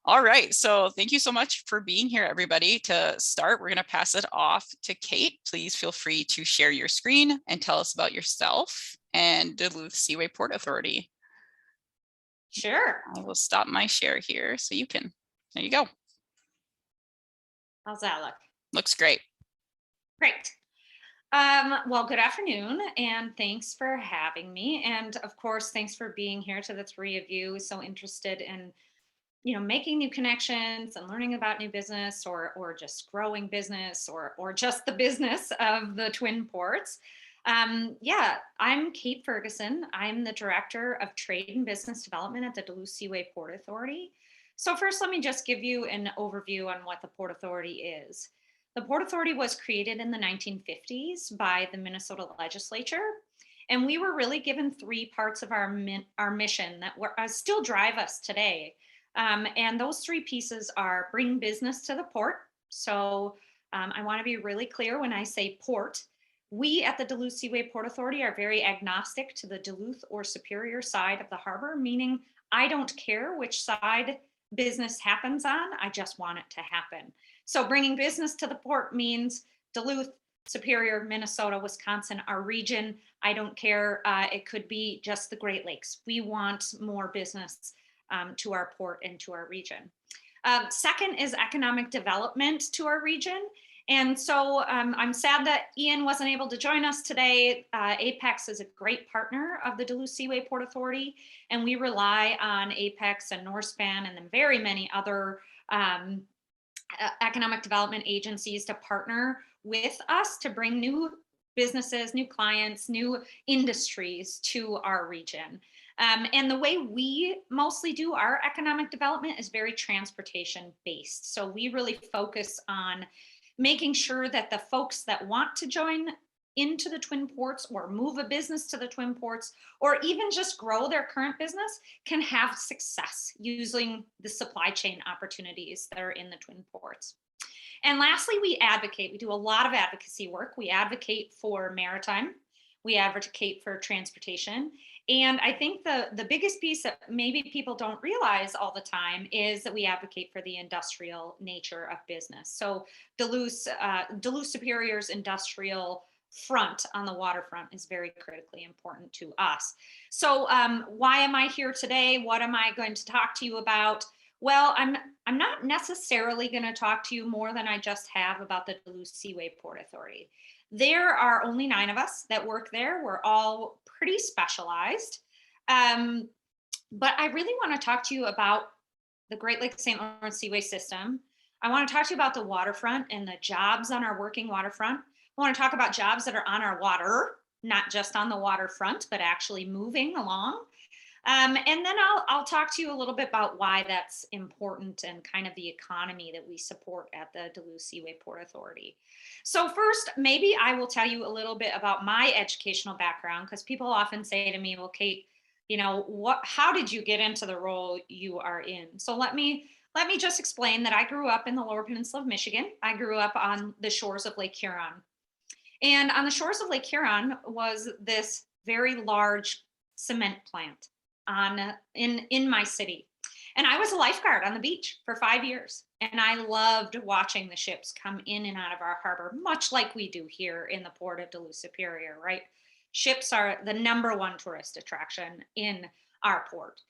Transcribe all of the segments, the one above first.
All right, so thank you so much for being here, everybody. To start, we're going to pass it off to Kate. Please feel free to share your screen and tell us about yourself and Duluth Seaway Port Authority. Sure. I will stop my share here so you can. There you go. How's that look? Looks great. Great. Well, good afternoon, and thanks for having me. And of course, thanks for being here to the three of you. So interested in, making new connections and learning about new business, or just growing business, or just the business of the Twin Ports. Yeah, I'm Kate Ferguson. I'm the Director of Trade and Business Development at the Duluth Seaway Port Authority. So first, let me just give you an overview on what the Port Authority is. The Port Authority was created in the 1950s by the Minnesota legislature. And we were really given three parts of our mission that still drive us today. And those three pieces are bring business to the port. So I want to be really clear when I say port. We at the Duluth Seaway Port Authority are very agnostic to the Duluth or Superior side of the harbor, meaning I don't care which side business happens on, I just want it to happen. So bringing business to the port means Duluth, Superior, Minnesota, Wisconsin, our region. I don't care. It could be just the Great Lakes. We want more business to our port and to our region. Second is economic development to our region. And so I'm sad that Ian wasn't able to join us today. Apex is a great partner of the Duluth Seaway Port Authority, and we rely on Apex and Norspan and then very many other economic development agencies to partner with us to bring new businesses, new clients, new industries to our region. And the way we mostly do our economic development is very transportation based. So we really focus on making sure that the folks that want to join into the Twin Ports or move a business to the Twin Ports, or even just grow their current business, can have success using the supply chain opportunities that are in the Twin Ports. And lastly, we advocate. We do a lot of advocacy work. We advocate for maritime. We advocate for transportation. And I think the biggest piece that maybe people don't realize all the time is that we advocate for the industrial nature of business. So Duluth Superior's industrial front on the waterfront is very critically important to us. So why am I here today? What am I going to talk to you about? Well, I'm not necessarily going to talk to you more than I just have about the Duluth Seaway Port Authority. There are only 9 of us that work there. We're all pretty specialized. But I really want to talk to you about the Great Lakes St. Lawrence Seaway System. I want to talk to you about the waterfront and the jobs on our working waterfront. I want to talk about jobs that are on our water, not just on the waterfront, but actually moving along. And then I'll talk to you a little bit about why that's important and kind of the economy that we support at the Duluth Seaway Port Authority. So first, maybe I will tell you a little bit about my educational background, because people often say to me, well, Kate, how did you get into the role you are in? So let me just explain that I grew up in the Lower Peninsula of Michigan. I grew up on the shores of Lake Huron. And on the shores of Lake Huron was this very large cement plant in my city. And I was a lifeguard on the beach for 5 years. And I loved watching the ships come in and out of our harbor, much like we do here in the port of Duluth Superior, right? Ships are the #1 tourist attraction in our port.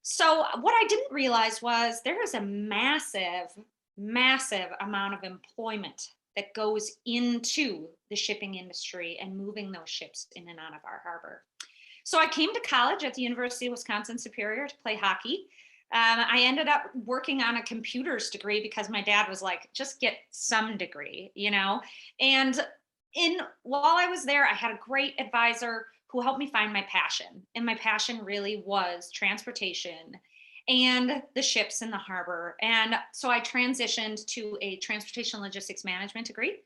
So what I didn't realize was there is a massive, massive amount of employment that goes into the shipping industry and moving those ships in and out of our harbor. So I came to college at the University of Wisconsin Superior to play hockey. I ended up working on a computers degree because my dad was like, just get some degree, And while I was there, I had a great advisor who helped me find my passion. And my passion really was transportation and the ships in the harbor. And so I transitioned to a transportation logistics management degree.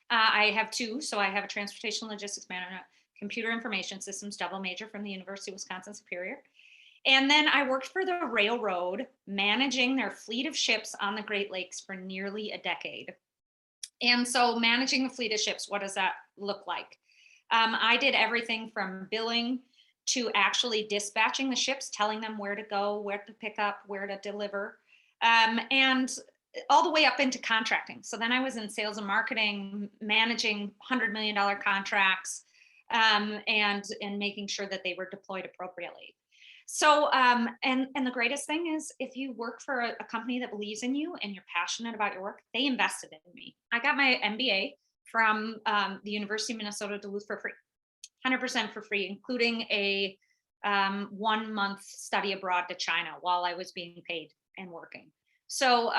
I have 2. So I have a transportation logistics management, computer information systems double major from the University of Wisconsin Superior. And then I worked for the railroad, managing their fleet of ships on the Great Lakes for nearly a decade. And so managing the fleet of ships, what does that look like? I did everything from billing to actually dispatching the ships, telling them where to go, where to pick up, where to deliver. and all the way up into contracting. So then I was in sales and marketing, managing $100 million contracts, and making sure that they were deployed appropriately. So, and the greatest thing is if you work for a company that believes in you and you're passionate about your work, they invested in me. I got my MBA from the University of Minnesota Duluth for free, 100% for free, including a 1 month study abroad to China while I was being paid and working. So,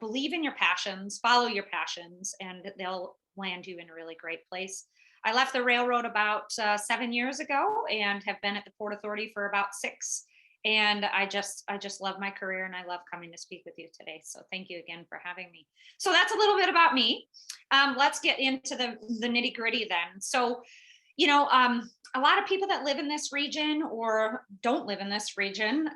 believe in your passions, follow your passions, and they'll land you in a really great place. I left the railroad about 7 years ago and have been at the Port Authority for about 6. And I just love my career, and I love coming to speak with you today. So thank you again for having me. So that's a little bit about me. Let's get into the nitty gritty then. So, a lot of people that live in this region or don't live in this region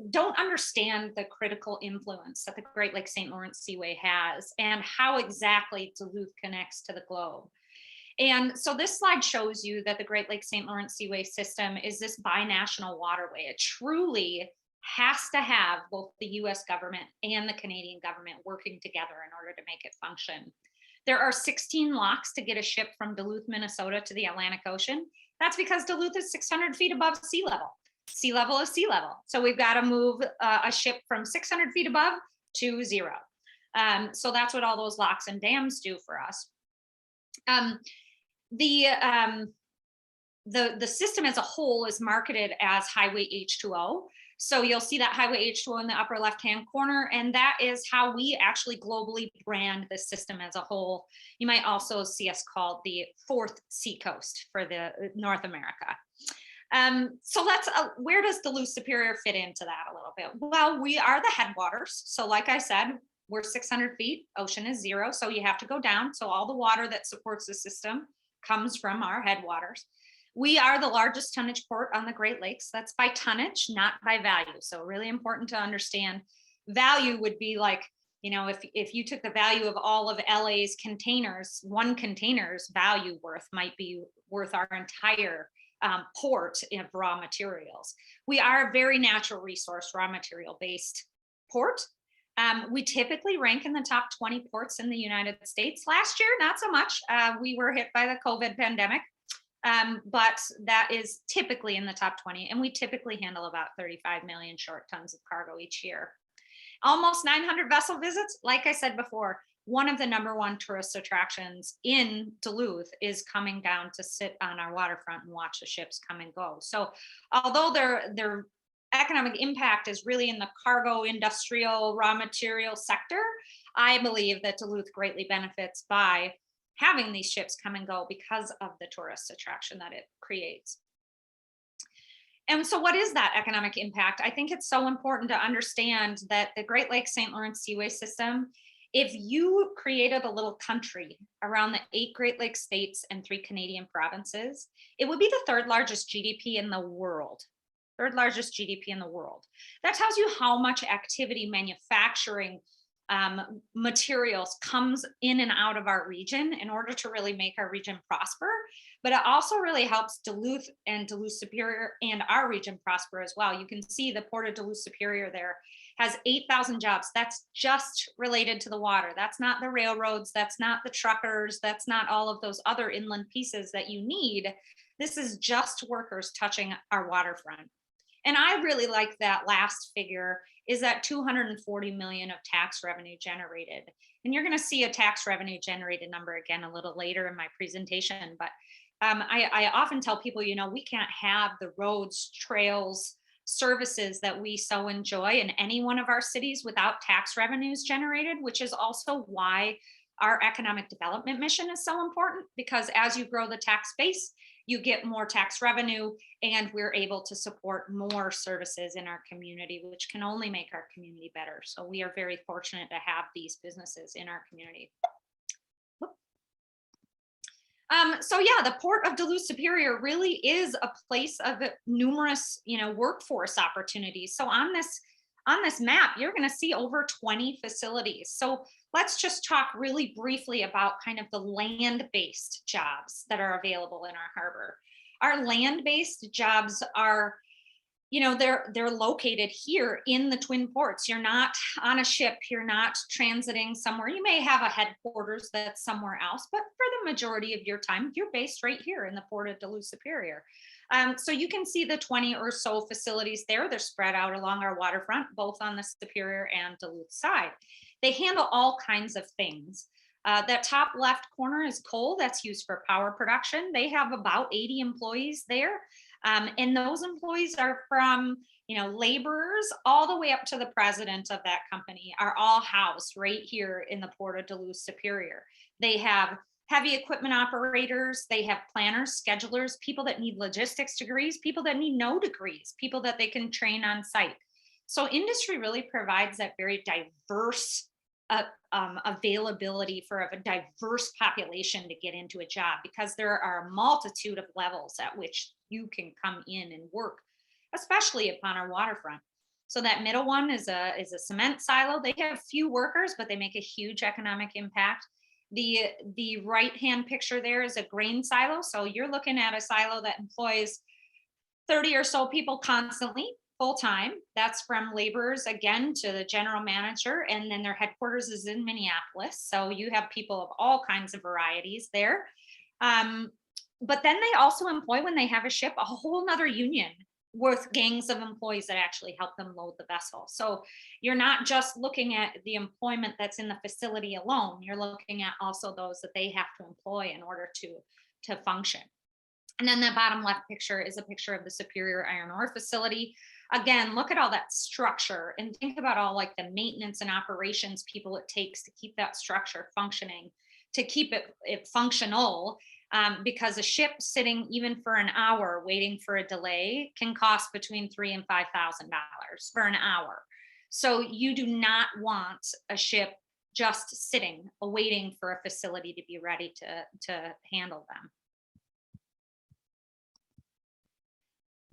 don't understand the critical influence that the Great Lakes St. Lawrence Seaway has and how exactly Duluth connects to the globe. And so this slide shows you that the Great Lakes St. Lawrence Seaway system is this binational waterway. It truly has to have both the US government and the Canadian government working together in order to make it function. There are 16 locks to get a ship from Duluth, Minnesota to the Atlantic Ocean. That's because Duluth is 600 feet above sea level. Sea level is sea level. So we've got to move a ship from 600 feet above to 0. So that's what all those locks and dams do for us. The system as a whole is marketed as Highway H2O. So you'll see that Highway H2O in the upper left-hand corner, and that is how we actually globally brand the system as a whole. You might also see us called the 4th Seacoast for the North America. So let's, where does Duluth Superior fit into that a little bit? Well, we are the headwaters. So like I said, we're 600 feet, ocean is 0. So you have to go down. So all the water that supports the system comes from our headwaters. We are the largest tonnage port on the Great Lakes. That's by tonnage, not by value. So really important to understand. Value would be like, if you took the value of all of LA's containers, one container's value might be worth our entire port of raw materials. We are a very natural resource, raw material based port. We typically rank in the top 20 ports in the United States. Last year, not so much. We were hit by the COVID pandemic, but that is typically in the top 20. And we typically handle about 35 million short tons of cargo each year. Almost 900 vessel visits. Like I said before, one of the #1 tourist attractions in Duluth is coming down to sit on our waterfront and watch the ships come and go. So although their economic impact is really in the cargo, industrial, raw material sector, I believe that Duluth greatly benefits by having these ships come and go because of the tourist attraction that it creates. And so what is that economic impact? I think it's so important to understand that the Great Lakes St. Lawrence Seaway system, if you created a little country around the 8 Great Lakes states and 3 Canadian provinces, it would be the 3rd largest GDP in the world. 3rd largest GDP in the world. That tells you how much activity, manufacturing, materials comes in and out of our region in order to really make our region prosper. But it also really helps Duluth and Duluth Superior and our region prosper as well. You can see the Port of Duluth Superior there has 8,000 jobs. That's just related to the water. That's not the railroads. That's not the truckers. That's not all of those other inland pieces that you need. This is just workers touching our waterfront. And I really like that last figure is that 240 million of tax revenue generated. And you're going to see a tax revenue generated number again a little later in my presentation. But I often tell people, we can't have the roads, trails, services that we so enjoy in any one of our cities without tax revenues generated, which is also why our economic development mission is so important, because as you grow the tax base, you get more tax revenue and we're able to support more services in our community, which can only make our community better. So we are very fortunate to have these businesses in our community. So yeah, the Port of Duluth Superior really is a place of numerous, workforce opportunities. So on this map, you're going to see over 20 facilities. So let's just talk really briefly about kind of the land-based jobs that are available in our harbor. Our land-based jobs are, they're located here in the Twin Ports. You're not on a ship, you're not transiting somewhere. You may have a headquarters that's somewhere else, but for the majority of your time, you're based right here in the Port of Duluth Superior. So you can see the 20 or so facilities there. They're spread out along our waterfront, both on the Superior and Duluth side. They handle all kinds of things. That top left corner is coal that's used for power production. They have about 80 employees there. And those employees are from, laborers all the way up to the president of that company are all housed right here in the Port of Duluth Superior. They have heavy equipment operators, they have planners, schedulers, people that need logistics degrees, people that need no degrees, people that they can train on site. So industry really provides that very diverse availability for a diverse population to get into a job, because there are a multitude of levels at which you can come in and work, especially upon our waterfront. So that middle one is a cement silo. They have few workers, but they make a huge economic impact. The right hand picture there is a grain silo. So you're looking at a silo that employs 30 or so people constantly, full time. That's from laborers again to the general manager, and then their headquarters is in Minneapolis. So you have people of all kinds of varieties there. But then they also employ, when they have a ship, a whole nother union with gangs of employees that actually help them load the vessel. So you're not just looking at the employment that's in the facility alone, you're looking at also those that they have to employ in order to function. And then the bottom left picture is a picture of the Superior Iron Ore Facility. Again, look at all that structure and think about all like the maintenance and operations people it takes to keep that structure functioning, to keep it functional. Because a ship sitting even for an hour waiting for a delay can cost between $3,000 and $5,000 for an hour. So you do not want a ship just sitting, waiting for a facility to be ready to handle them.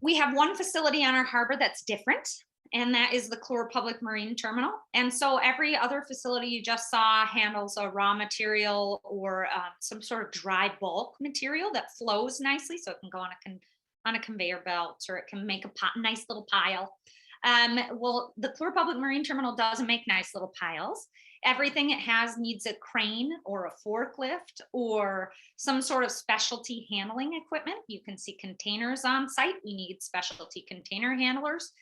We have one facility on our harbor that's different, and that is the Clure Public Marine Terminal. And so every other facility you just saw handles a raw material or some sort of dry bulk material that flows nicely. So it can go on a conveyor belt, or it can make a nice little pile. Well, the Clure Public Marine Terminal doesn't make nice little piles. Everything it has needs a crane or a forklift or some sort of specialty handling equipment. You can see containers on site. We need specialty container handlers.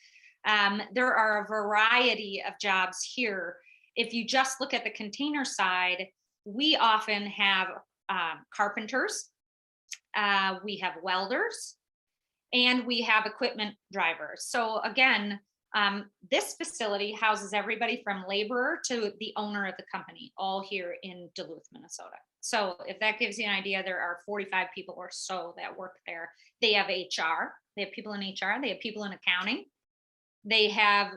There are a variety of jobs here. If you just look at the container side, we often have carpenters, we have welders, and we have equipment drivers. So again, this facility houses everybody from laborer to the owner of the company, all here in Duluth, Minnesota. So if that gives you an idea, there are 45 people or so that work there. They have HR, they have people in HR, they have people in accounting. They have,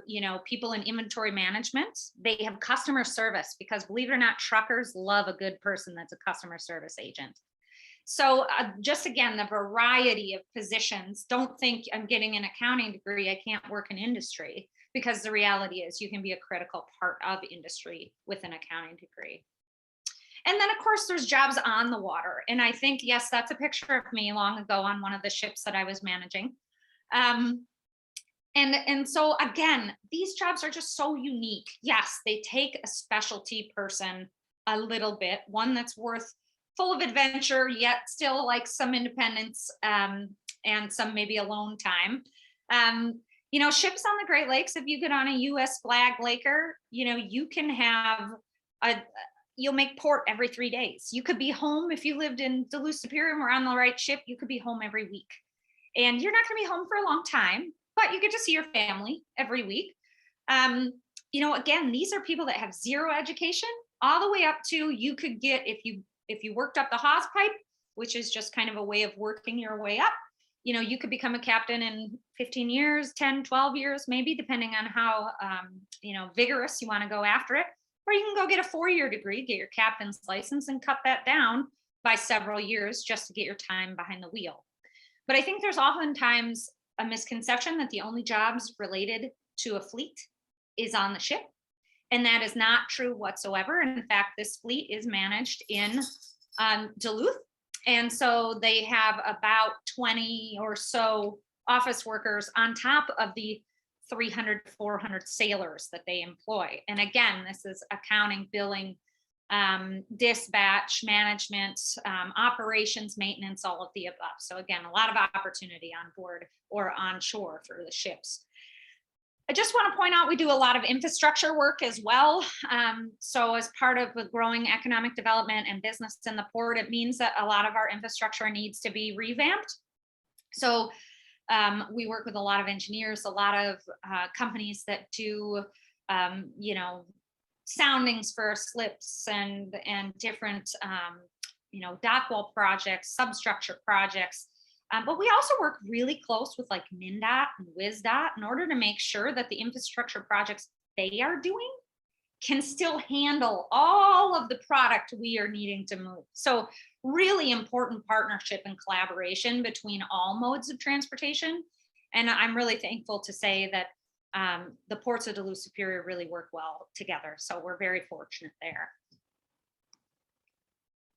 people in inventory management. They have customer service, because believe it or not, truckers love a good person that's a customer service agent. So just again, the variety of positions. Don't think I'm getting an accounting degree, I can't work in industry, because the reality is you can be a critical part of industry with an accounting degree. And then of course there's jobs on the water. And I think, yes, that's a picture of me long ago on one of the ships that I was managing. And so again, these jobs are just so unique. Yes, they take a specialty person a little bit, one that's full of adventure, yet still like some independence, and some maybe alone time. Ships on the Great Lakes, if you get on a US flag laker, you can have you'll make port every 3 days. You could be home if you lived in Duluth Superior and were on the right ship, you could be home every week. And you're not going to be home for a long time, but you get to see your family every week. Again, these are people that have zero education, all the way up to, you could get, if you worked up the hawse pipe, which is just kind of a way of working your way up, you could become a captain in 15 years, 10, 12 years, maybe, depending on how, vigorous you want to go after it. Or you can go get a 4-year degree, get your captain's license, and cut that down by several years just to get your time behind the wheel. But I think there's oftentimes a misconception that the only jobs related to a fleet is on the ship. And that is not true whatsoever. In fact, this fleet is managed in Duluth. And so they have about 20 or so office workers on top of the 300 to 400 sailors that they employ. And again, this is accounting, billing, dispatch, management, operations, maintenance, all of the above. So again, a lot of opportunity on board or on shore for the ships. I just want to point out we do a lot of infrastructure work as well. So as part of the growing economic development and business in the port, it means that a lot of our infrastructure needs to be revamped. So we work with a lot of engineers, a lot of companies that do, you know, soundings for slips and different, you know, dock wall projects, substructure projects. But we also work really close with like MnDOT and WisDOT in order to make sure that the infrastructure projects they are doing can still handle all of the product we are needing to move. So really important partnership and collaboration between all modes of transportation. And I'm really thankful to say that the ports of Duluth Superior really work well together. So we're very fortunate there.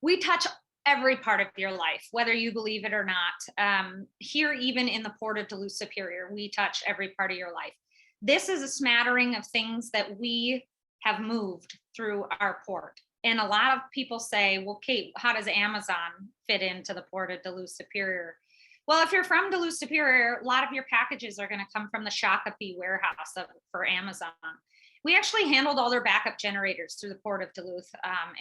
We touch every part of your life, whether you believe it or not. Here, even in the port of Duluth Superior, we touch every part of your life. This is a smattering of things that we have moved through our port. And a lot of people say, well, Kate, how does Amazon fit into the port of Duluth Superior? Well, if you're from Duluth Superior, a lot of your packages are going to come from the Shakopee warehouse for Amazon. We actually handled all their backup generators through the port of Duluth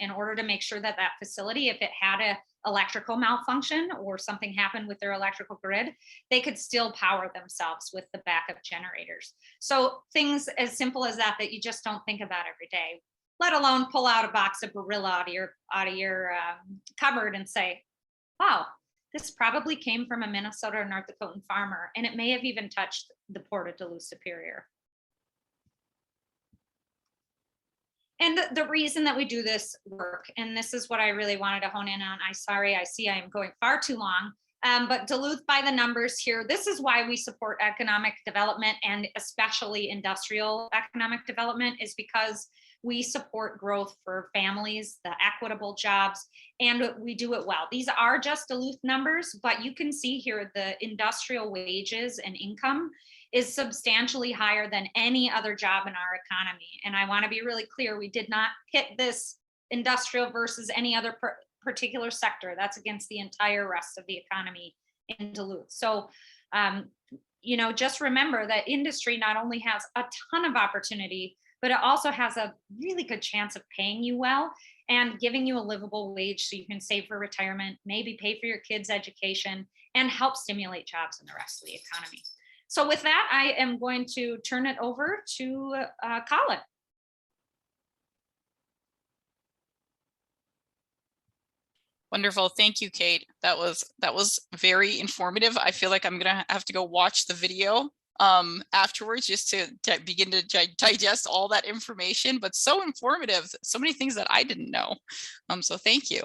in order to make sure that that facility, if it had a electrical malfunction or something happened with their electrical grid, they could still power themselves with the backup generators. So things as simple as that you just don't think about every day, let alone pull out a box of Barilla out of your cupboard and say, wow, this probably came from a Minnesota or North Dakotan farmer, and it may have even touched the port of Duluth Superior. And the reason that we do this work, and this is what I really wanted to hone in on, I see I am going far too long, but Duluth by the numbers here, this is why we support economic development and especially industrial economic development, is because we support growth for families, the equitable jobs, and we do it well. These are just Duluth numbers, but you can see here the industrial wages and income is substantially higher than any other job in our economy. And I want to be really clear, we did not pit this industrial versus any other particular sector. That's against the entire rest of the economy in Duluth. So, you know, just remember that industry not only has a ton of opportunity, but it also has a really good chance of paying you well and giving you a livable wage so you can save for retirement, maybe pay for your kids' education, and help stimulate jobs in the rest of the economy. So with that, I am going to turn it over to Colin. Wonderful. Thank you, Kate. That was very informative. I feel like I'm gonna have to go watch the video afterwards just to begin to digest all that information, but so informative, so many things that I didn't know. So thank you.